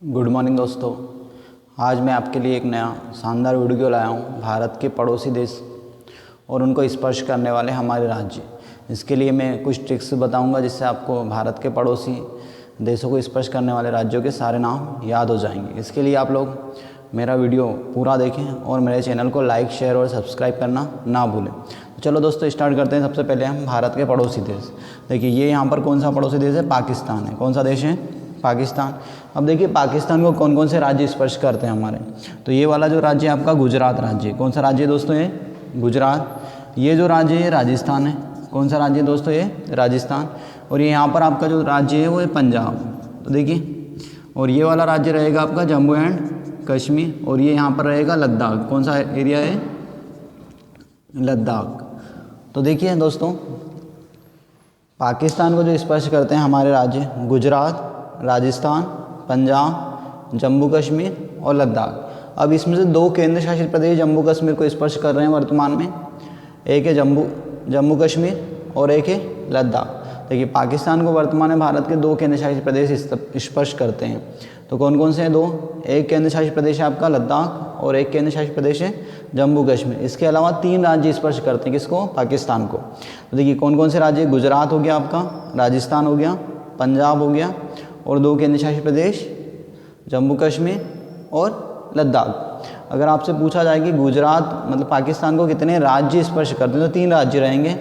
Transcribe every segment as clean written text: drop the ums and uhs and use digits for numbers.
Good morning दोस्तों। आज मैं आपके लिए एक नया शानदार वीडियो लाया हूँ भारत के पड़ोसी देश और उनको स्पर्श करने वाले हमारे राज्य। इसके लिए मैं कुछ ट्रिक्स बताऊंगा जिससे आपको भारत के पड़ोसी देशों को स्पर्श करने वाले राज्यों के सारे नाम याद हो जाएंगे। इसके लिए आप लोग मेरा वीडियो पूरा देखें और मेरे चैनल को लाइक, शेयर और सब्सक्राइब करना ना भूलें। तो चलो दोस्तों स्टार्ट करते हैं। सबसे पहले हम भारत के पड़ोसी देश। देखिए ये यहाँ पर कौन सा पड़ोसी देश है? पाकिस्तान है। कौन सा देश है? पाकिस्तान। अब देखिए पाकिस्तान को कौन कौन से राज्य स्पर्श करते हैं हमारे। तो ये वाला जो राज्य है आपका गुजरात राज्य है। कौन सा राज्य है दोस्तों? ये गुजरात। ये जो राज्य है राजस्थान है। कौन सा राज्य है दोस्तों? ये राजस्थान। और ये यहाँ पर आपका जो राज्य है वो है पंजाब। तो देखिए, और ये वाला राज्य रहेगा आपका जम्मू एंड कश्मीर। और ये यहाँ पर रहेगा लद्दाख। कौन सा एरिया है? लद्दाख। तो देखिए दोस्तों, पाकिस्तान को जो स्पर्श करते हैं हमारे राज्य गुजरात, राजस्थान, पंजाब, जम्मू कश्मीर और लद्दाख। अब इसमें से दो केंद्र शासित प्रदेश जम्मू कश्मीर को स्पर्श कर रहे हैं वर्तमान में। एक है जम्मू कश्मीर और एक है लद्दाख। देखिए पाकिस्तान को वर्तमान में भारत के दो केंद्र शासित प्रदेश स्पर्श करते हैं। तो कौन कौन से हैं? दो। एक केंद्र शासित प्रदेश है आपका लद्दाख और एक केंद्र शासित प्रदेश है जम्मू कश्मीर। इसके अलावा तीन राज्य स्पर्श करते हैं किसको? पाकिस्तान को। तो देखिए कौन कौन से राज्य? गुजरात हो गया आपका, राजस्थान हो गया, पंजाब हो गया और दो केंद्र शासित प्रदेश जम्मू कश्मीर और लद्दाख। अगर आपसे पूछा जाए कि गुजरात मतलब पाकिस्तान को कितने राज्य स्पर्श करते हैं, तो तीन राज्य रहेंगे,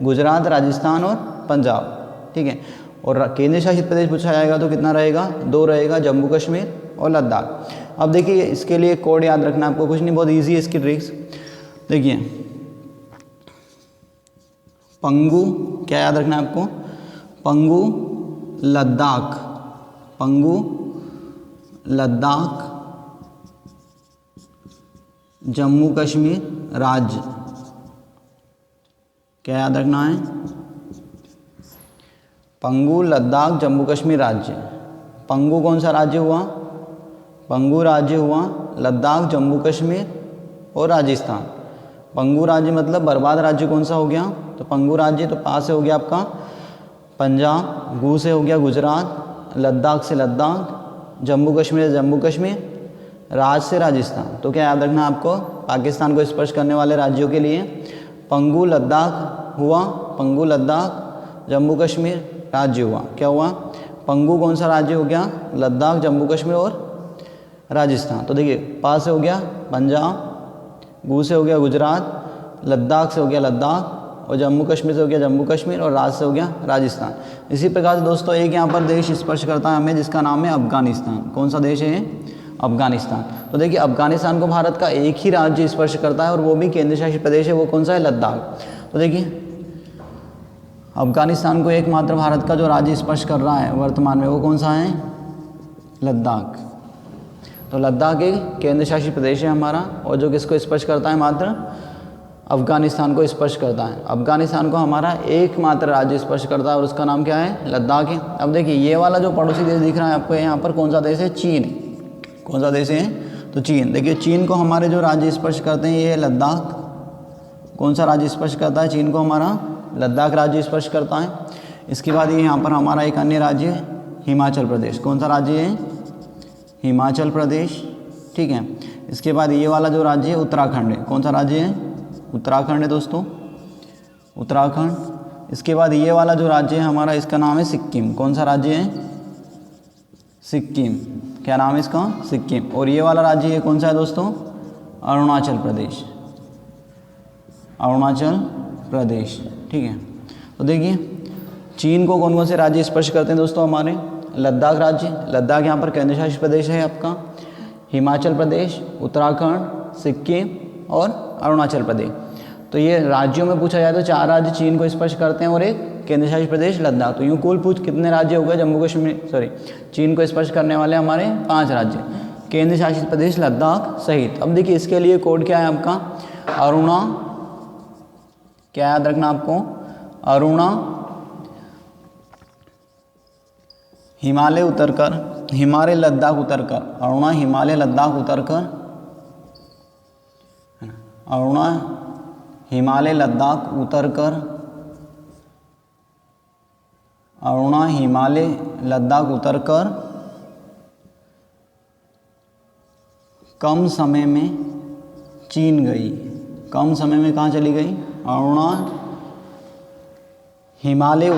गुजरात, राजस्थान और पंजाब। ठीक है। और केंद्र शासित प्रदेश पूछा जाएगा तो कितना रहेगा? दो रहेगा, जम्मू कश्मीर और लद्दाख। अब देखिए इसके लिए कोड याद रखना आपको, कुछ नहीं, बहुत ईजी है इसकी ट्रिक्स। देखिए पंगू, क्या याद रखना है आपको? पंगू लद्दाख, पंगू लद्दाख जम्मू कश्मीर राज्य। क्या याद रखना है? पंगू लद्दाख जम्मू कश्मीर राज्य। पंगू कौन सा राज्य हुआ? पंगू राज्य हुआ लद्दाख, जम्मू कश्मीर और राजस्थान। पंगू राज्य मतलब बर्बाद राज्य कौन सा हो गया? तो पंगू राज्य। तो पास से हो गया आपका पंजाब, गू से हो गया गुजरात, लद्दाख से लद्दाख, जम्मू कश्मीर से जम्मू कश्मीर, राज से राजस्थान। तो क्या याद रखना आपको? पाकिस्तान को स्पर्श करने वाले राज्यों के लिए पंगू लद्दाख हुआ, पंगू लद्दाख जम्मू कश्मीर राज्य हुआ। क्या हुआ? पंगू कौन सा राज्य हो गया? लद्दाख, जम्मू कश्मीर और राजस्थान। तो देखिए पास से हो गया पंजाब, गू से हो गया गुजरात, लद्दाख से हो गया लद्दाख और जम्मू कश्मीर से हो गया जम्मू कश्मीर और राज से हो गया राजस्थान। इसी प्रकार से दोस्तों एक यहाँ पर देश स्पर्श करता है हमें जिसका नाम है अफगानिस्तान। कौन सा देश है? अफगानिस्तान। तो देखिए अफगानिस्तान को भारत का एक ही राज्य स्पर्श करता है और वो भी केंद्र शासित प्रदेश है। वो कौन सा है? लद्दाख। तो देखिए अफगानिस्तान को एकमात्र भारत का जो राज्य स्पर्श कर रहा है वर्तमान में वो कौन सा है? लद्दाख। तो लद्दाख एक केंद्र शासित प्रदेश है हमारा और जो किसको स्पर्श करता है? मात्र अफगानिस्तान को स्पर्श करता है। अफगानिस्तान को हमारा एकमात्र राज्य स्पर्श करता है और उसका नाम क्या है? लद्दाख है। अब देखिए ये वाला जो पड़ोसी देश दिख रहा है आपको यहाँ पर, कौन सा देश है? चीन। कौन सा देश है? तो चीन। देखिए चीन को हमारे जो राज्य स्पर्श करते हैं ये है लद्दाख। कौन सा राज्य स्पर्श करता है चीन को? हमारा लद्दाख राज्य स्पर्श करता है। इसके बाद ये यहाँ पर हमारा एक अन्य राज्य है हिमाचल प्रदेश। कौन सा राज्य है? हिमाचल प्रदेश। ठीक है। इसके बाद ये वाला जो राज्य है उत्तराखंड है। कौन सा राज्य है? उत्तराखंड है दोस्तों, उत्तराखंड। इसके बाद ये वाला जो राज्य है हमारा इसका नाम है सिक्किम। कौन सा राज्य है? सिक्किम। क्या नाम है इसका? सिक्किम। और ये वाला राज्य है कौन सा है दोस्तों? अरुणाचल प्रदेश, अरुणाचल प्रदेश। ठीक है। तो देखिए चीन को कौन कौन से राज्य स्पर्श करते हैं दोस्तों? हमारे लद्दाख राज्य, लद्दाख यहाँ पर केंद्र शासित प्रदेश है आपका, हिमाचल प्रदेश, उत्तराखंड, सिक्किम और अरुणाचल प्रदेश। तो ये राज्यों में पूछा जाए तो चार राज्य चीन को स्पर्श करते हैं और एक केंद्र शासित प्रदेश लद्दाख। तो यूँ कुल कितने राज्य हो गए? जम्मू कश्मीर चीन को स्पर्श करने वाले हमारे 5 राज्य, केंद्र शासित प्रदेश लद्दाख सहित। अब देखिए इसके लिए कोड क्या है आपका? अरुणा। क्या याद रखना आपको? अरुणा हिमालय उतरकर, हिमालय लद्दाख उतरकर, अरुणा हिमालय लद्दाख उतरकर, अरुणा हिमालय लद्दाख उतरकर, अरुणा हिमालय लद्दाख उतरकर कम समय में चीन गई। कम समय में कहाँ चली गई? अरुणा हिमालय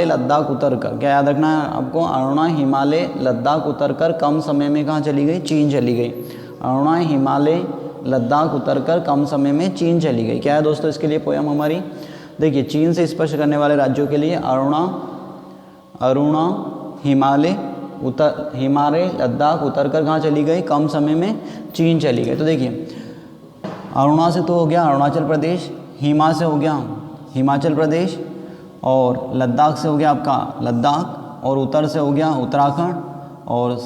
लद्दाख उतरकर, क्या याद रखना है आपको? अरुणा हिमालय लद्दाख उतरकर कम समय में कहाँ चली गई? चीन चली गई। अरुणा हिमालय लद्दाख उतरकर कम समय में चीन चली गई। क्या है दोस्तों इसके लिए पोयम हमारी? देखिए, चीन से स्पर्श करने वाले राज्यों के लिए अरुणा हिमालय लद्दाख उतरकर कहाँ चली गई? कम समय में चीन चली गई। तो देखिए, अरुणा से तो हो गया अरुणाचल प्रदेश, हिमा से हो गया हिमाचल प्रदेश, और लद्दाख से हो गया आपका लद्दाख, और उत्तर से हो गया उत्तराखंड, और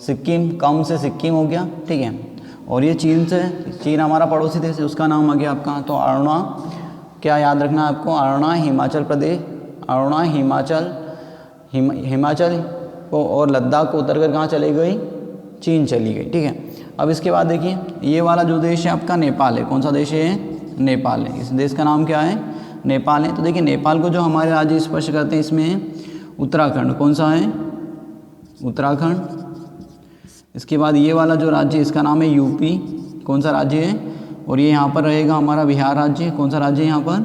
सिक्किम, कम से सिक्किम हो गया, ठीक है। और ये चीन हमारा पड़ोसी देश है, उसका नाम आ गया आपका, तो अरुणा, क्या याद रखना है आपको? अरुणा हिमाचल प्रदेश, अरुणा हिमाचल को और लद्दाख को उतर कर कहाँ चली गई? चीन चली गई, ठीक है। अब इसके बाद देखिए, ये वाला जो देश है आपका नेपाल है। कौन सा देश है? नेपाल है। इस देश का नाम क्या है? नेपाल है। तो देखिए, नेपाल को जो हमारे राज्य स्पर्श करते हैं इसमें है उत्तराखंड। कौन सा है? उत्तराखंड। इसके बाद ये वाला जो राज्य है इसका नाम है यूपी। कौन सा राज्य है? और ये यहाँ पर रहेगा हमारा बिहार राज्य। कौन सा राज्य है यहाँ पर?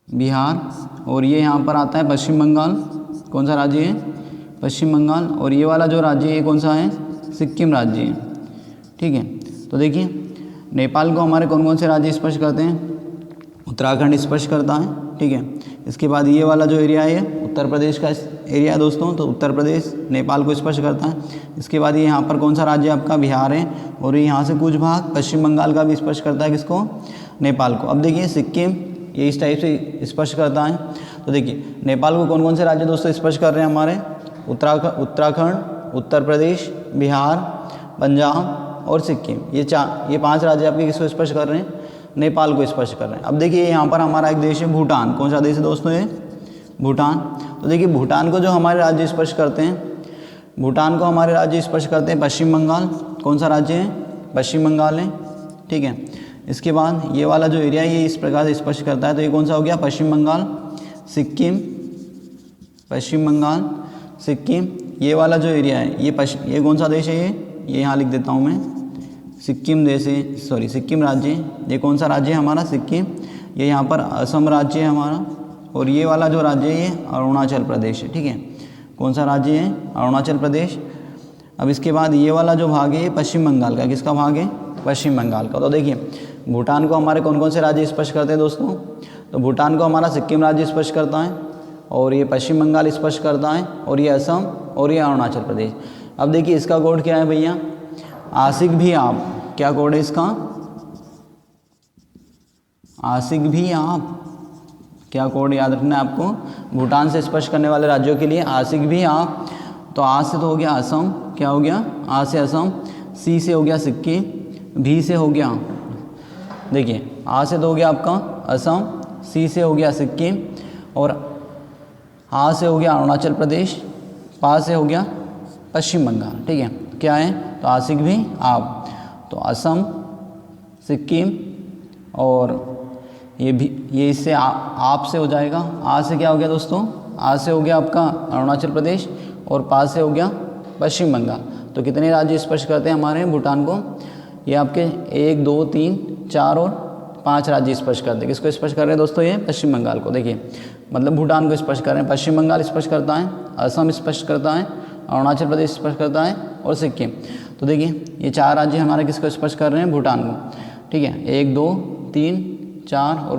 बिहार। और ये यहाँ पर आता है पश्चिम बंगाल। कौन सा राज्य है? पश्चिम बंगाल। और ये वाला जो राज्य है ये कौन सा है? सिक्किम राज्य है, ठीक है। तो देखिए, नेपाल को हमारे कौन कौन से राज्य स्पर्श करते हैं? उत्तराखंड स्पर्श करता है, ठीक है। इसके बाद ये वाला जो एरिया है उत्तर प्रदेश का एरिया है दोस्तों, तो उत्तर प्रदेश नेपाल को स्पर्श करता है। इसके बाद ये यहाँ पर कौन सा राज्य आपका? बिहार है। और यहाँ से कुछ भाग पश्चिम बंगाल का भी स्पर्श करता है, किसको? नेपाल को। अब देखिए, सिक्किम ये इस टाइप से स्पर्श करता है। तो देखिए, नेपाल को कौन कौन से राज्य दोस्तों स्पर्श कर रहे हैं हमारे? उत्तराखंड, उत्तर प्रदेश, बिहार, पंजाब और सिक्किम। ये 5 राज्य आपके किसको स्पर्श कर रहे हैं? नेपाल को स्पर्श कर रहे हैं। अब देखिए, यहाँ पर हमारा एक देश है भूटान। कौन सा देश है दोस्तों? ये भूटान। तो देखिए, भूटान को जो हमारे राज्य स्पर्श करते हैं, भूटान को हमारे राज्य स्पर्श करते हैं पश्चिम बंगाल। कौन सा राज्य है? पश्चिम बंगाल है, ठीक है। इसके बाद ये वाला जो एरिया है ये इस प्रकार से स्पर्श करता है, तो ये कौन सा हो गया? पश्चिम बंगाल, सिक्किम, पश्चिम बंगाल, सिक्किम। ये वाला जो एरिया है ये कौन सा देश है? ये यहाँ लिख देता हूँ मैं, सिक्किम देश है, सॉरी सिक्किम राज्य। ये कौन सा राज्य है हमारा? सिक्किम। ये यहाँ पर असम राज्य है हमारा। और ये वाला जो राज्य है ये अरुणाचल प्रदेश है, ठीक है। कौन सा राज्य है? अरुणाचल प्रदेश। अब इसके बाद ये वाला जो भाग है ये पश्चिम बंगाल का। किसका भाग है? पश्चिम बंगाल का। तो देखिए, भूटान को हमारे कौन कौन से राज्य स्पर्श करते हैं दोस्तों? तो भूटान को हमारा सिक्किम राज्य स्पर्श करता है, और ये पश्चिम बंगाल स्पर्श करता है, और ये असम, और ये अरुणाचल प्रदेश। अब देखिए, इसका कोड क्या है भैया? आसिक भी आप। क्या कोड है इसका? आसिक भी आप। क्या कोड याद रखना है आपको? भूटान से स्पर्श करने वाले राज्यों के लिए आसिक भी आप। तो आ से तो हो गया असम। क्या हो गया? आ से असम, सी से हो गया सिक्किम, भी से हो गया, देखिए आ से तो हो गया आपका असम, सी से हो गया सिक्किम, और आ से हो गया अरुणाचल प्रदेश, पा से हो गया पश्चिम बंगाल, ठीक है। क्या है? तो आसिक भी आप, तो असम, सिक्किम, और ये भी, ये इससे आप से हो जाएगा। आ से क्या हो गया दोस्तों? आ से हो गया आपका अरुणाचल प्रदेश, और पा से हो गया पश्चिम बंगाल। तो कितने राज्य स्पर्श करते हैं हमारे भूटान को? ये आपके 1, 2, 3, 4 और 5 राज्य स्पर्श करते हैं। किसको स्पर्श कर रहे हैं दोस्तों? ये पश्चिम बंगाल को। देखिए मतलब भूटान को स्पर्श कर रहे हैं। पश्चिम बंगाल स्पर्श करता है, असम स्पर्श करता है, अरुणाचल प्रदेश स्पर्श करता है, और सिक्किम। तो देखिए ये 4 राज्य हमारे किसको स्पर्श कर रहे हैं? भूटान को, ठीक है। 1, 2, 3, 4 और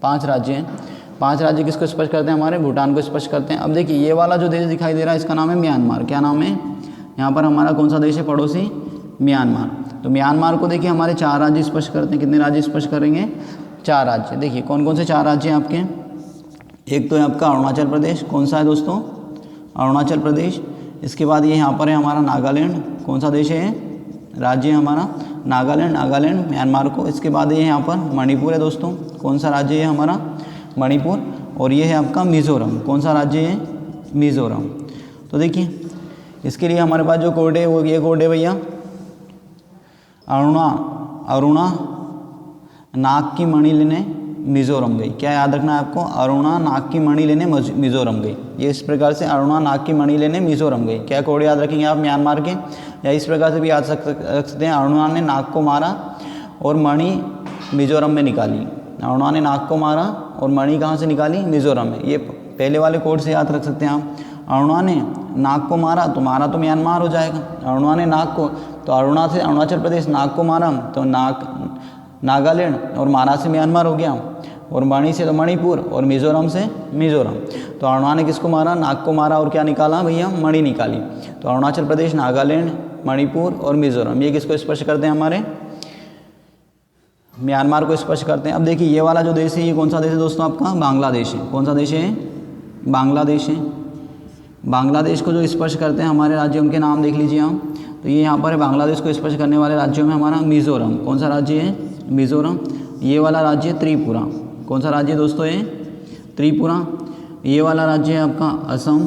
5 राज्य हैं। 5 राज्य किसको स्पर्श करते हैं? हमारे भूटान को स्पर्श करते हैं। अब देखिए ये वाला जो देश दिखाई दे रहा है इसका नाम है म्यांमार। क्या नाम है? यहाँ पर हमारा कौन सा देश है पड़ोसी? म्यांमार। तो म्यांमार को देखिए हमारे 4 राज्य स्पर्श करते हैं। कितने राज्य स्पर्श करेंगे? 4 राज्य। देखिए कौन कौन से 4 राज्य हैं आपके? एक तो है आपका अरुणाचल प्रदेश। कौन सा है दोस्तों? अरुणाचल प्रदेश। इसके बाद ये यहाँ पर है हमारा नागालैंड। कौन सा देश है? राज्य है हमारा नागालैंड म्यांमार को। इसके बाद ये यहाँ पर मणिपुर है दोस्तों। कौन सा राज्य है हमारा? मणिपुर। और ये है आपका मिज़ोरम। कौन सा राज्य है? मिज़ोरम। तो देखिए इसके लिए हमारे पास जो कोड है वो ये कोड है भैया, अरुणा नाक की मणि लेने, मिज़ोरम गई। क्या याद रखना है आपको? अरुणा नाक की मणि लेने मिज़ोरम गई। ये इस प्रकार से अरुणा नाक की मणि लेने मिज़ोरम गई। क्या कोड याद रखेंगे आप म्यांमार के? या इस प्रकार से भी याद रख सकते हैं, अरुणा ने नाक को मारा और मणि मिज़ोरम में निकाली। अरुणा ने नाक को मारा और मणि कहाँ से निकाली? मिज़ोरम में। ये पहले वाले कोड से याद रख सकते हैं आप। अरुणा ने नाक को मारा तो मारा तो म्यांमार हो जाएगा। अरुणा ने नाक को, तो अरुणा से अरुणाचल प्रदेश, नाक को मारा तो नागालैंड, और मारा से म्यांमार हो गया, और मणि से तो मणिपुर, और मिज़ोरम से मिज़ोरम। तो अरुणा ने किसको मारा? नाक को मारा, और क्या निकाला भैया? मणि निकाली। तो अरुणाचल प्रदेश, नागालैंड, मणिपुर और मिज़ोरम, ये किसको स्पर्श करते हैं? हमारे म्यांमार को स्पर्श करते हैं। अब देखिए ये वाला जो देश है, ये कौन सा देश है दोस्तों? आपका बांग्लादेश है। कौन सा देश है? बांग्लादेश है। बांग्लादेश को जो स्पर्श करते हैं हमारे राज्य, उनके नाम देख लीजिए आप। तो ये यहाँ पर है, बांग्लादेश को स्पर्श करने वाले राज्यों में हमारा मिज़ोरम। कौन सा राज्य है? मिज़ोरम। ये वाला राज्य है त्रिपुरा। कौन सा राज्य है दोस्तों? ये त्रिपुरा। ये वाला राज्य है आपका असम।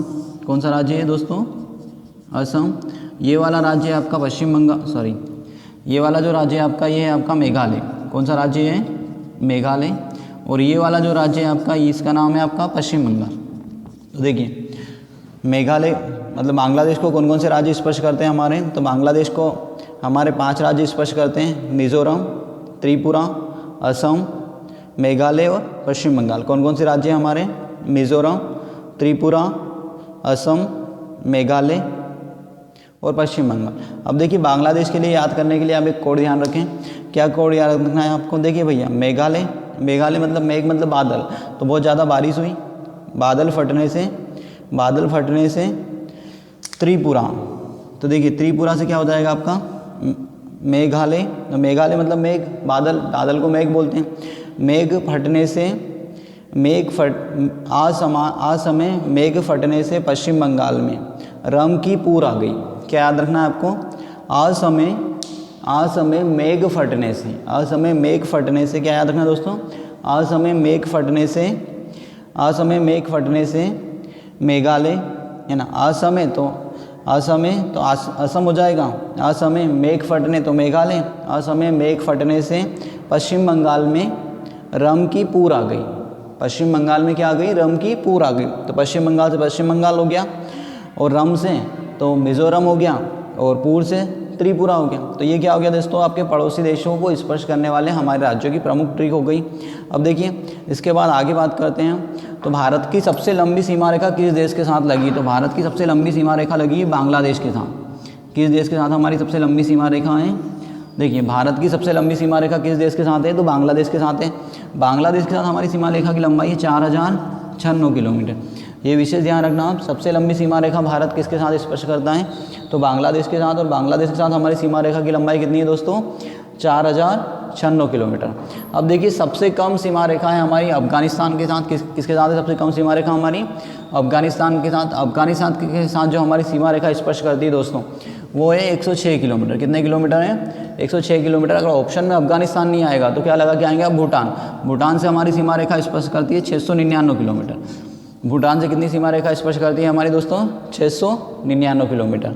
कौन सा राज्य है दोस्तों? असम। ये वाला राज्य है आपका पश्चिम बंगाल, ये वाला जो राज्य है आपका, ये है आपका मेघालय। कौन सा राज्य है? मेघालय। और ये वाला जो राज्य है आपका, इसका नाम है आपका पश्चिम बंगाल। तो देखिए मेघालय मतलब बांग्लादेश को कौन कौन से राज्य स्पर्श करते हैं हमारे? तो बांग्लादेश को हमारे 5 राज्य स्पर्श करते हैं, मिज़ोरम, त्रिपुरा, असम, मेघालय और पश्चिम बंगाल। कौन कौन से राज्य हैं हमारे? मिज़ोरम, त्रिपुरा, असम, मेघालय और पश्चिम बंगाल। अब देखिए बांग्लादेश के लिए याद करने के लिए आप एक कोड ध्यान रखें। क्या कोड याद रखना है आपको? देखिए भैया मेघालय, मेघालय मतलब मेघ मतलब बादल, तो बहुत ज़्यादा बारिश हुई, बादल फटने से त्रिपुरा। तो देखिए त्रिपुरा से क्या हो जाएगा आपका? मेघालय। तो मेघालय मतलब मेघ, बादल को मेघ बोलते हैं। मेघ फटने से असमय मेघ फटने से पश्चिम बंगाल में रम की पूर आ गई। क्या याद रखना है आपको? असमय मेघ फटने से क्या याद रखना है दोस्तों? असमय मेघ फटने से मेघालय है ना। असमय तो असम हो जाएगा। असमय मेघ फटने तो मेघालय। असमय मेघ फटने से पश्चिम बंगाल में रम की पूर आ गई। पश्चिम बंगाल में क्या आ गई? रम की पूर आ गई। तो पश्चिम बंगाल से पश्चिम बंगाल हो गया, और रम से तो मिज़ोरम हो गया, और पूर से त्रिपुरा हो गया। तो ये क्या हो गया दोस्तों? आपके पड़ोसी देशों को स्पर्श करने वाले हमारे राज्यों की प्रमुख ट्रिक हो गई। अब देखिए इसके बाद आगे बात करते हैं। तो भारत की सबसे लंबी सीमा रेखा किस देश के साथ लगी? तो भारत की सबसे लंबी सीमा रेखा लगी है बांग्लादेश के साथ। किस देश के साथ हमारी सबसे लंबी सीमा रेखा है? देखिए भारत की सबसे लंबी सीमा रेखा किस देश के साथ है? तो बांग्लादेश के साथ है। बांग्लादेश के साथ हमारी सीमा रेखा की लंबाई है 4096 किलोमीटर। ये विशेष ध्यान रखना आप। सबसे लंबी सीमा रेखा भारत किसके साथ स्पर्श करता है? तो बांग्लादेश के साथ। और बांग्लादेश के साथ हमारी सीमा रेखा की लंबाई कितनी है दोस्तों? 4096 किलोमीटर। अब देखिए सबसे कम सीमा रेखा है हमारी अफगानिस्तान के साथ। किसके साथ है सबसे कम सीमा रेखा हमारी? अफगानिस्तान के साथ। अफगानिस्तान के साथ जो हमारी सीमा रेखा स्पर्श करती है दोस्तों, वो है 106 किलोमीटर। कितने किलोमीटर है? 106 किलोमीटर। अगर ऑप्शन में अफगानिस्तान नहीं आएगा तो क्या लगा के आएंगे आप? भूटान से हमारी सीमा रेखा स्पर्श करती है 699 किलोमीटर। भूटान से कितनी सीमा रेखा स्पर्श करती है हमारी दोस्तों? 699 किलोमीटर।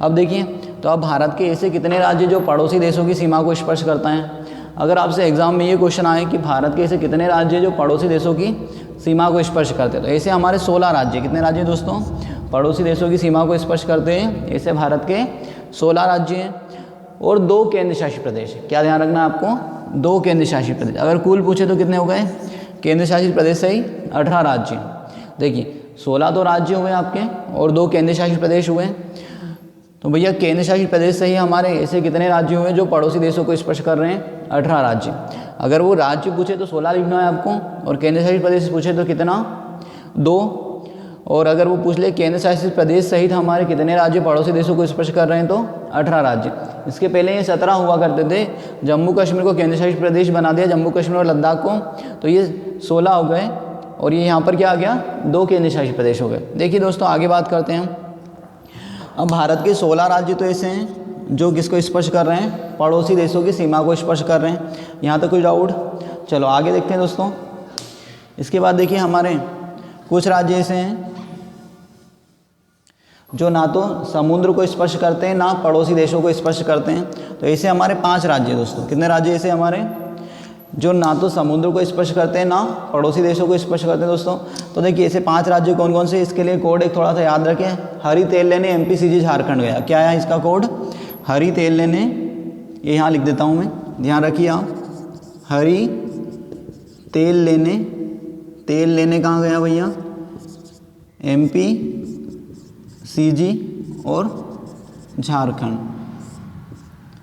अब देखिए तो अब भारत के ऐसे कितने राज्य जो पड़ोसी देशों की सीमा को स्पर्श करता है? अगर आपसे एग्जाम में ये क्वेश्चन आए कि भारत के ऐसे कितने राज्य जो पड़ोसी देशों की सीमा को स्पर्श करते हैं, तो ऐसे हमारे 16 राज्य। कितने राज्य दोस्तों? पड़ोसी देशों की सीमा को स्पर्श करते हैं ऐसे भारत के 16 राज्य हैं, और 2 केंद्र शासित प्रदेश। क्या ध्यान रखना है आपको? 2 केंद्र शासित प्रदेश। अगर कुल पूछे तो कितने हो गए केंद्र शासित प्रदेश? से ही 18 राज्य। देखिए 16 तो राज्य हुए आपके, और 2 केंद्र शासित प्रदेश हुए। तो भैया केंद्र शासित प्रदेश से ही हमारे ऐसे कितने राज्य हुए जो पड़ोसी देशों को स्पर्श कर रहे हैं? 18 राज्य। अगर वो राज्य पूछे तो 16 लिखना है आपको, और केंद्र शासित प्रदेश पूछे तो कितना? 2। और अगर वो पूछ ले केंद्र शासित प्रदेश सहित हमारे कितने राज्य पड़ोसी देशों को स्पर्श कर रहे हैं, तो 18 राज्य। इसके पहले ये 17 हुआ करते थे। जम्मू कश्मीर को केंद्र शासित प्रदेश बना दिया, जम्मू कश्मीर और लद्दाख को, तो ये 16 हो गए, और ये यहाँ पर क्या आ गया? 2 केंद्र शासित प्रदेश हो गए। देखिए दोस्तों आगे बात करते हैं। अब भारत के 16 राज्य तो ऐसे हैं जो किसको स्पर्श कर रहे हैं? पड़ोसी देशों की सीमा को स्पर्श कर रहे हैं। यहाँ तक कोई डाउट? चलो आगे देखते हैं दोस्तों। इसके बाद देखिए हमारे कुछ राज्य ऐसे हैं जो ना तो समुद्र को स्पर्श करते हैं ना पड़ोसी देशों को स्पर्श करते हैं। तो ऐसे हमारे 5 राज्य दोस्तों। कितने राज्य ऐसे हमारे? जो ना तो समुद्र को स्पर्श करते हैं ना पड़ोसी देशों को स्पर्श करते हैं दोस्तों। तो देखिए ऐसे 5 राज्य कौन कौन से, इसके लिए कोड एक थोड़ा सा याद रखें। हरी तेल लेने MPCG झारखंड गया, क्या है इसका कोड? हरी तेल लेने, ये यहाँ लिख देता हूँ मैं, ध्यान रखिए आप। हरी तेल लेने कहाँ गया भैया? MPCG और झारखंड।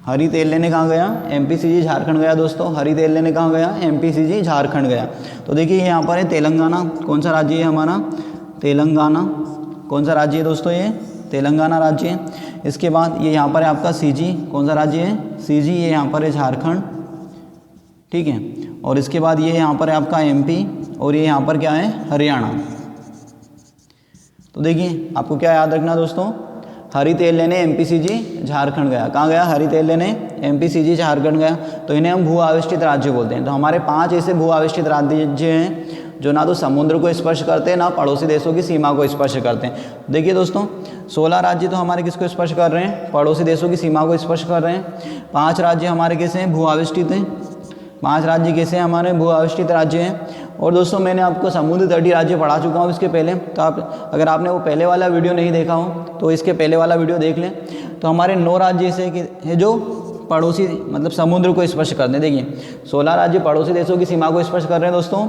हरी तेल लेने कहाँ गया? MPCG झारखंड गया दोस्तों। हरी तेल लेने कहाँ गया? MPCG झारखंड गया। तो देखिए यहाँ पर है तेलंगाना, कौन सा राज्य है हमारा? तेलंगाना। कौन सा राज्य है दोस्तों? ये तेलंगाना राज्य है। इसके बाद ये यहाँ पर है आपका CG, कौन सा राज्य है? CG, ये यहाँ पर है झारखंड, ठीक है। और इसके बाद ये यहाँ पर है आपका MP और ये यहाँ पर क्या है? हरियाणा। तो देखिए आपको क्या याद रखना दोस्तों? हरी तेल लेने MPCG झारखंड गया, कहाँ गया? हरी तेल लेने MPCG झारखंड गया। तो इन्हें हम भू आविष्टित राज्य बोलते हैं। तो हमारे 5 ऐसे भू आविष्टित राज्य हैं जो ना तो समुद्र को स्पर्श करते हैं ना पड़ोसी देशों की सीमा को स्पर्श करते हैं। देखिए दोस्तों 16 राज्य तो हमारे किसको स्पर्श कर रहे हैं? पड़ोसी देशों की सीमा को स्पर्श कर रहे हैं। 5 राज्य हमारे कैसे हैं? भू आविष्टित हैं। 5 राज्य कैसे हैं? हमारे भू आविष्टित राज्य हैं। और दोस्तों मैंने आपको समुद्र तटीय राज्य पढ़ा चुका हूँ इसके पहले, तो आप अगर आपने वो पहले वाला वीडियो नहीं देखा हो तो इसके पहले वाला वीडियो देख लें। तो हमारे 9 राज्य ऐसे हैं जो पड़ोसी मतलब समुद्र को स्पर्श करते हैं। देखिए 16 राज्य पड़ोसी देशों की सीमा को स्पर्श कर रहे हैं दोस्तों।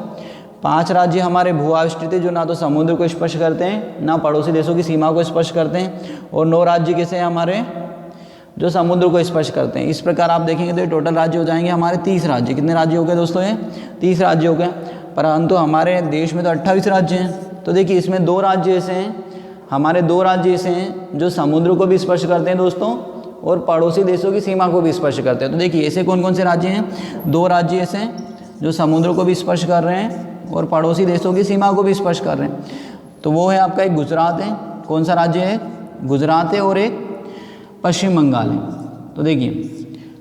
5 राज्य हमारे भू आविष्टित है जो ना तो समुद्र को स्पर्श करते हैं ना पड़ोसी देशों की सीमा को स्पर्श करते हैं। और 9 राज्य कैसे हैं हमारे? जो समुद्र को स्पर्श करते हैं। इस प्रकार आप देखेंगे तो ये टोटल राज्य हो जाएंगे हमारे 30 राज्य। कितने राज्य हो गए दोस्तों? ये 30 राज्य हो गए। परंतु हमारे देश में तो 28 राज्य हैं। तो देखिए इसमें 2 राज्य ऐसे हैं, हमारे 2 राज्य ऐसे हैं जो समुद्र को भी स्पर्श करते हैं दोस्तों और पड़ोसी देशों की सीमा को भी स्पर्श करते हैं। तो देखिए ऐसे कौन कौन से राज्य हैं? 2 राज्य ऐसे हैं जो समुद्र को भी स्पर्श कर रहे हैं और पड़ोसी देशों की सीमा को भी स्पर्श कर रहे हैं। तो वो है आपका एक गुजरात है, कौन सा राज्य है? गुजरात है, और एक पश्चिम बंगाल है। तो देखिए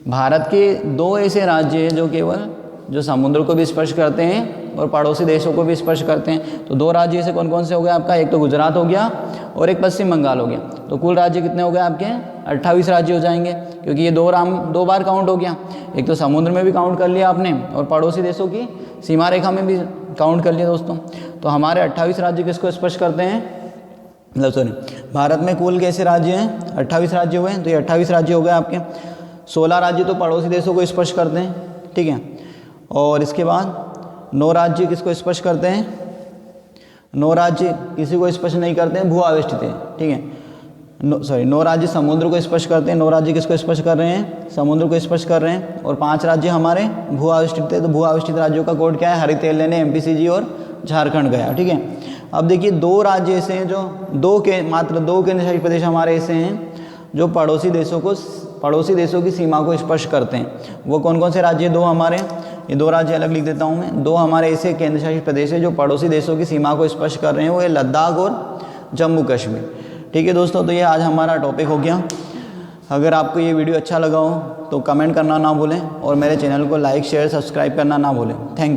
भारत के 2 ऐसे राज्य हैं जो केवल जो समुद्र को भी स्पर्श करते हैं और पड़ोसी देशों को भी स्पर्श करते हैं। तो 2 राज्य ऐसे कौन कौन से हो गए आपका? एक तो गुजरात हो गया और एक पश्चिम बंगाल हो गया। तो कुल राज्य कितने हो गए आपके? 28 राज्य हो जाएंगे, क्योंकि ये 2 बार काउंट हो गया। एक तो समुद्र में भी काउंट कर लिया आपने और पड़ोसी देशों की सीमा रेखा में भी काउंट कर लिया दोस्तों। तो हमारे 28 राज्य किसको स्पर्श करते हैं? मतलब सॉरी, भारत में कुल कैसे राज्य हैं? 28 राज्य हुए हैं। तो ये 28 राज्य हो गए आपके। 16 राज्य तो पड़ोसी देशों को स्पर्श करते हैं, ठीक है। और इसके बाद 9 राज्य किसको स्पर्श करते हैं? 9 राज्य किसी को स्पर्श नहीं करते हैं, भू आविष्टित है, ठीक है। 9 राज्य समुद्र को स्पर्श करते हैं। 9 राज्य किसको स्पर्श कर रहे हैं? समुद्र को स्पर्श कर रहे हैं। और 5 राज्य हमारे भू आविष्टित है। तो भू आविष्टित राज्यों का कोड क्या है? हरी तेल लेने MPCG और झारखंड गया, ठीक है। अब देखिए 2 राज्य ऐसे हैं जो मात्र 2 केंद्रशासित प्रदेश हमारे ऐसे हैं जो पड़ोसी देशों की सीमा को स्पर्श करते हैं। वो कौन कौन से राज्य? 2 हमारे, ये 2 राज्य अलग लिख देता हूँ मैं। 2 हमारे ऐसे केंद्रशासित प्रदेश है जो पड़ोसी देशों की सीमा को स्पर्श कर रहे हैं, वो है लद्दाख और जम्मू कश्मीर, ठीक है दोस्तों। तो ये आज हमारा टॉपिक हो गया। अगर आपको ये वीडियो अच्छा लगा हो तो कमेंट करना ना भूलें और मेरे चैनल को लाइक शेयर सब्सक्राइब करना ना भूलें। Thank you.